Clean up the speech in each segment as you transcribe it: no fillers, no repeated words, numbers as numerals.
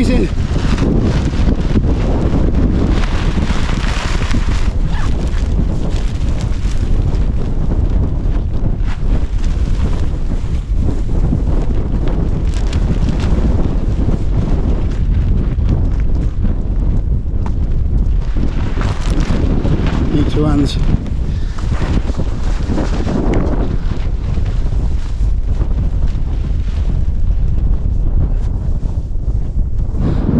freezing. Need 2 hands.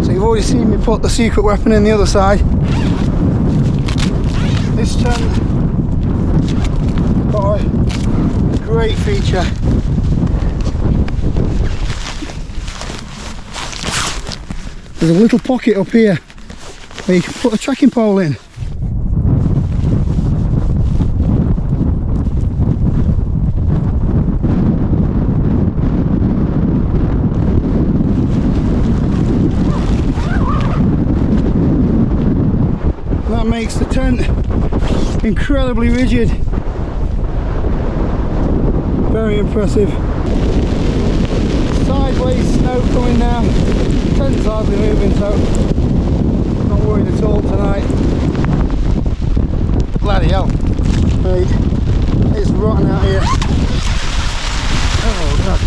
You've already seen me put the secret weapon in the other side. This tent got a great feature. There's a little pocket up here where you can put a trekking pole in. That makes the tent incredibly rigid. Very impressive. Sideways snow coming down. The tent's hardly moving, so not worried at all tonight. Bloody hell. Hey, it's rotten out here. Oh god.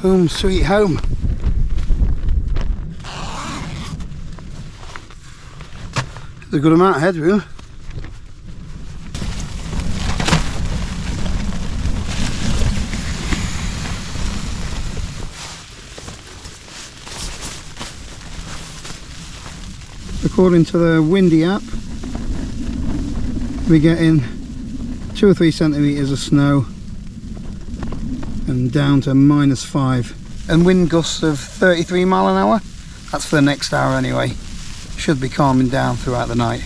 Home sweet home. There's a good amount of headroom. According to the Windy app, we're getting 2 or 3 centimetres of snow and down to -5, and wind gusts of 33 mile an hour. That's for the next hour anyway. Should be calming down throughout the night.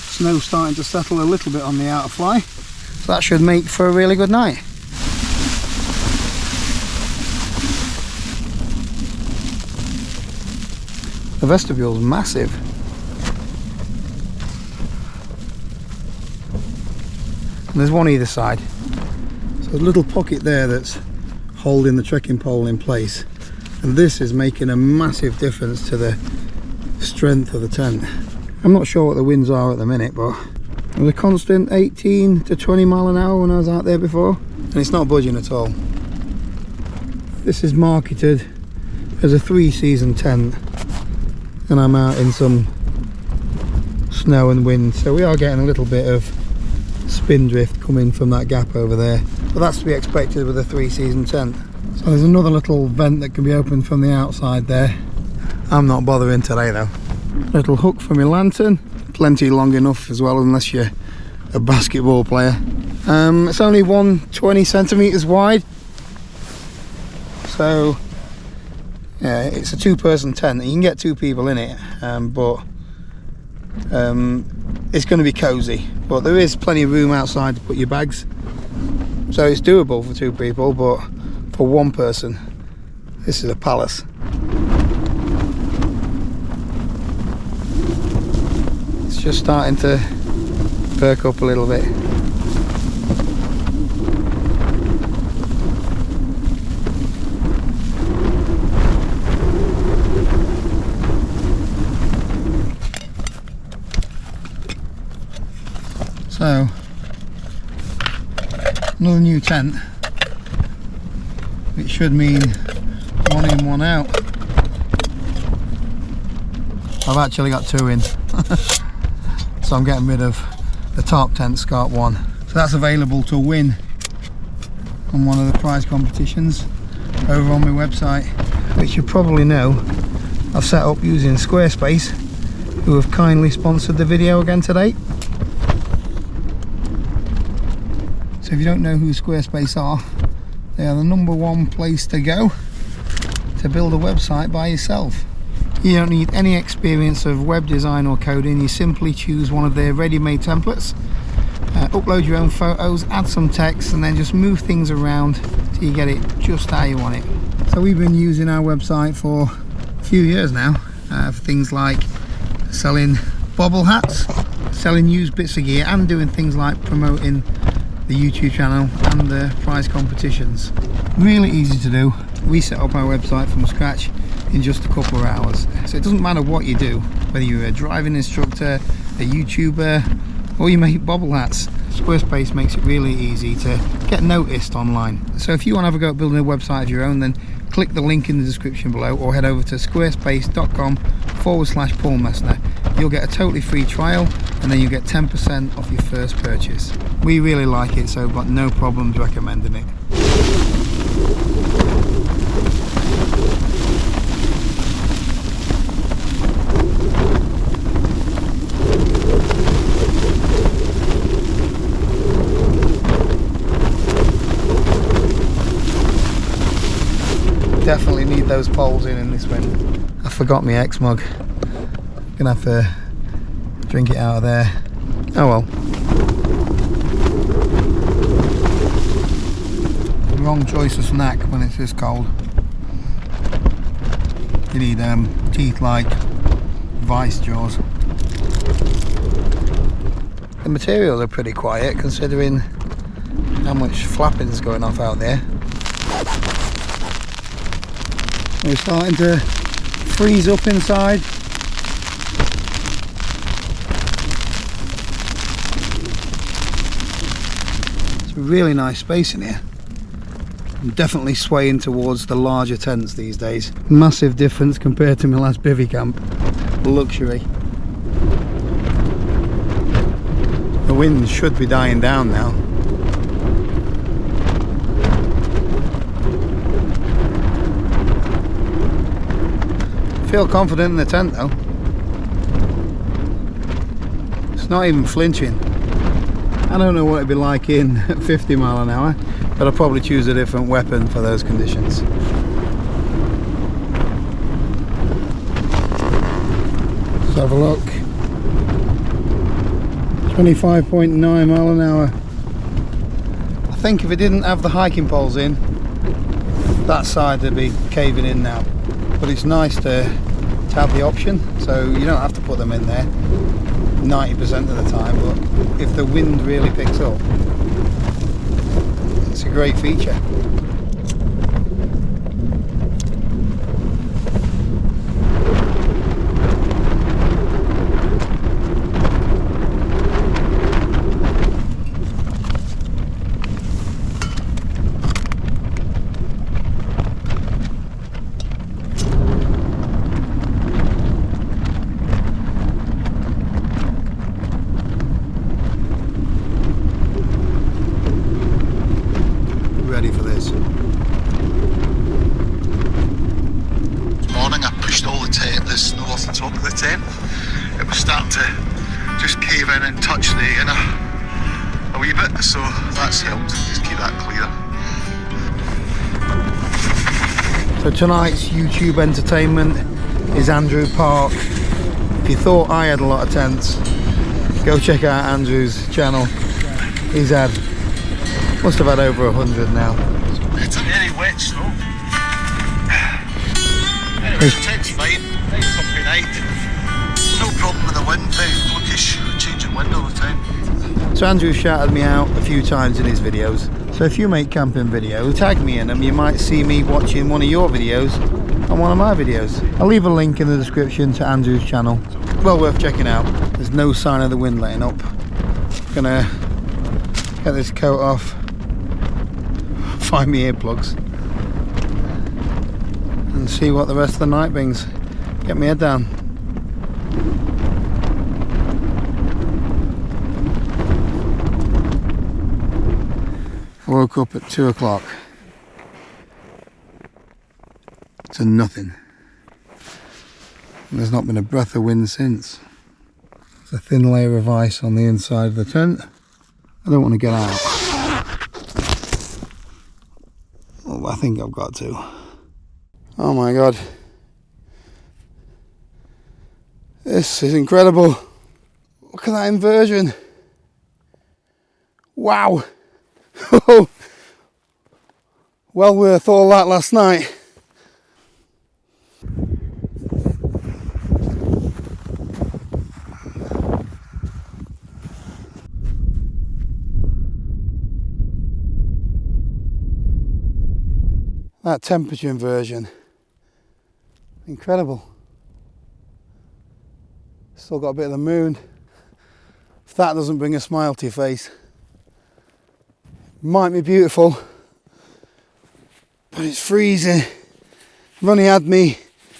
Snow starting to settle a little bit on the outer fly, so that should make for a really good night. The vestibule's massive. And there's one either side. So a little pocket there that's holding the trekking pole in place, and this is making a massive difference to the strength of the tent. I'm not sure what the winds are at the minute, but it was a constant 18 to 20 mile an hour when I was out there before, and it's not budging at all. This is marketed as a 3-season tent, and I'm out in some snow and wind, so we are getting a little bit of spin drift coming from that gap over there, but that's to be expected with a 3-season tent. So there's another little vent that can be opened from the outside there. I'm not bothering today though. Little hook for my lantern, plenty long enough as well, unless you're a basketball player. It's only 120 centimeters wide, so yeah, it's a 2-person tent. You can get 2 people in it, but it's going to be cozy, but there is plenty of room outside to put your bags, so it's doable for 2 people, but for 1 person this is a palace. It's just starting to perk up a little bit. So, another new tent, which should mean 1 in, 1 out. I've actually got 2 in, so I'm getting rid of the top tent, SCART 1. So that's available to win on one of the prize competitions over on my website, which you probably know I've set up using Squarespace, who have kindly sponsored the video again today. So if you don't know who Squarespace are, they are the #1 place to go to build a website by yourself. You don't need any experience of web design or coding. You simply choose one of their ready-made templates, upload your own photos, add some text, and then just move things around till you get it just how you want it. So we've been using our website for a few years now for things like selling bobble hats, selling used bits of gear, and doing things like promoting the YouTube channel and the prize competitions. Really easy to do. We set up our website from scratch in just a couple of hours. So it doesn't matter what you do, whether you're a driving instructor, a YouTuber, or you make bobble hats. Squarespace makes it really easy to get noticed online. So if you want to have a go at building a website of your own, then click the link in the description below or head over to squarespace.com/Paul Messner. You'll get a totally free trial and then you get 10% off your first purchase. We really like it, so we've got no problems recommending it. Definitely need those poles in this wind. I forgot my X mug. Gonna have to drink it out of there. Oh well. Wrong choice of snack when it's this cold. You need teeth like vice jaws. The materials are pretty quiet considering how much flapping is going off out there. We're starting to freeze up inside. It's a really nice space in here. I'm definitely swaying towards the larger tents these days. Massive difference compared to my last bivvy camp. Luxury. The wind should be dying down now. Feel confident in the tent though. It's not even flinching. I don't know what it'd be like in 50 mile an hour, but I'll probably choose a different weapon for those conditions. Let's have a look. 25.9 mile an hour. I think if it didn't have the hiking poles in, that side would be caving in now. But it's nice to have the option, so you don't have to put them in there 90% of the time, but if the wind really picks up, it's a great feature. Ready for this. This morning I pushed all the snow off the top of the tent. It was starting to just cave in and touch the inner a wee bit, so that's helped just keep that clear. So tonight's YouTube entertainment is Andrew Park. If you thought I had a lot of tents, go check out Andrew's channel. He's must have had over 100 now. It's very wet snow. Anyway, the tent's fine, nice comfy night. No problem with the wind, very flukish, changing wind all the time. So Andrew shouted me out a few times in his videos. So if you make camping videos, tag me in them. You might see me watching one of your videos on one of my videos. I'll leave a link in the description to Andrew's channel. Well worth checking out. There's no sign of the wind letting up. Gonna get this coat off. Find me earplugs and see what the rest of the night brings. Get my head down. I woke up at 2 o'clock to nothing. And there's not been a breath of wind since. There's a thin layer of ice on the inside of the tent. I don't want to get out. Oh, I think I've got to. Oh my god. This is incredible. Look at that inversion. Wow. Well worth all that last night. That temperature inversion, incredible. Still got a bit of the moon. If that doesn't bring a smile to your face, might be beautiful, but it's freezing. I've only had me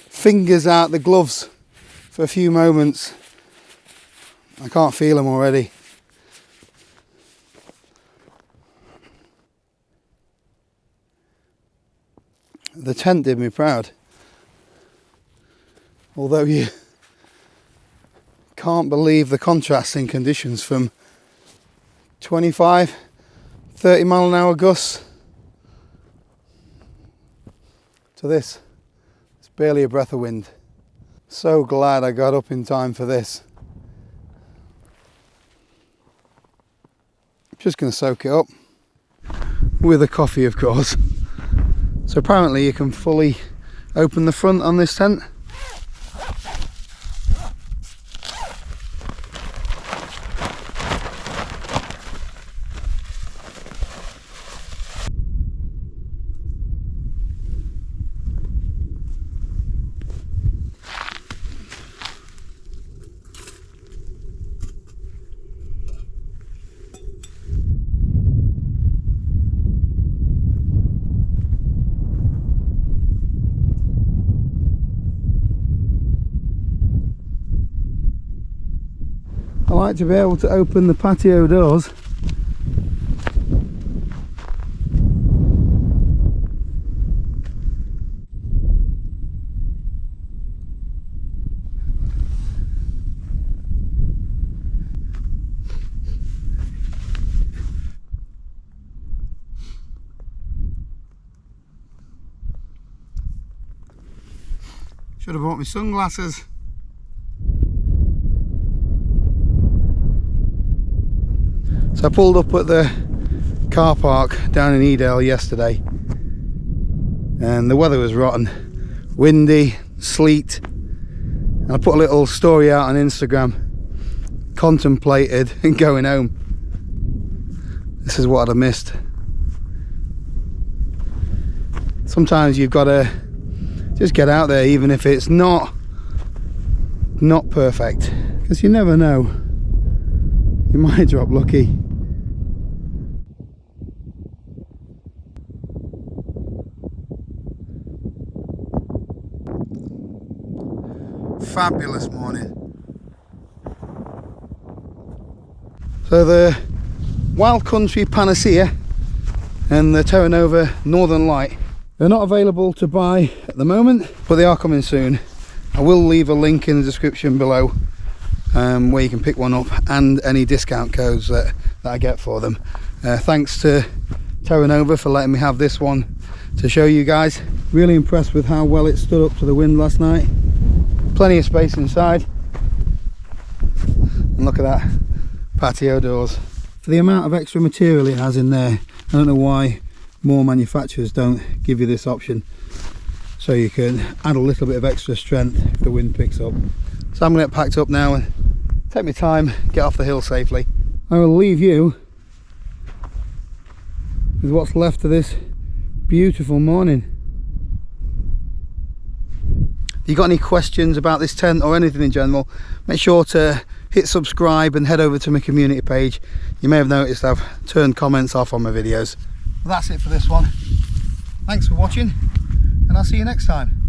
fingers out the gloves for a few moments. I can't feel them already. The tent did me proud. Although you can't believe the contrasting conditions from 25, 30 mile an hour gusts to this. It's barely a breath of wind. So glad I got up in time for this. Just going to soak it up with a coffee, of course. So apparently you can fully open the front on this tent. I like to be able to open the patio doors . Should have bought me sunglasses. So I pulled up at the car park down in Edale yesterday and the weather was rotten, windy, sleet, and I put a little story out on Instagram, contemplated going home. This is what I'd have missed. Sometimes you've got to just get out there even if it's not perfect, because you never know, you might drop lucky. Fabulous morning. So the Wild Country Panacea and the Terra Nova Northern Light, they're not available to buy at the moment, but they are coming soon. I will leave a link in the description below where you can pick one up, and any discount codes that I get for them. Thanks to Terra Nova for letting me have this one to show you guys. Really impressed with how well it stood up to the wind last night. Plenty of space inside, and look at that, patio doors. For the amount of extra material it has in there, I don't know why more manufacturers don't give you this option, so you can add a little bit of extra strength if the wind picks up. So I'm going to get packed up now and take my time, get off the hill safely. I will leave you with what's left of this beautiful morning. If you've got any questions about this tent or anything in general, make sure to hit subscribe and head over to my community page. You may have noticed I've turned comments off on my videos. Well, that's it for this one. Thanks for watching, and I'll see you next time.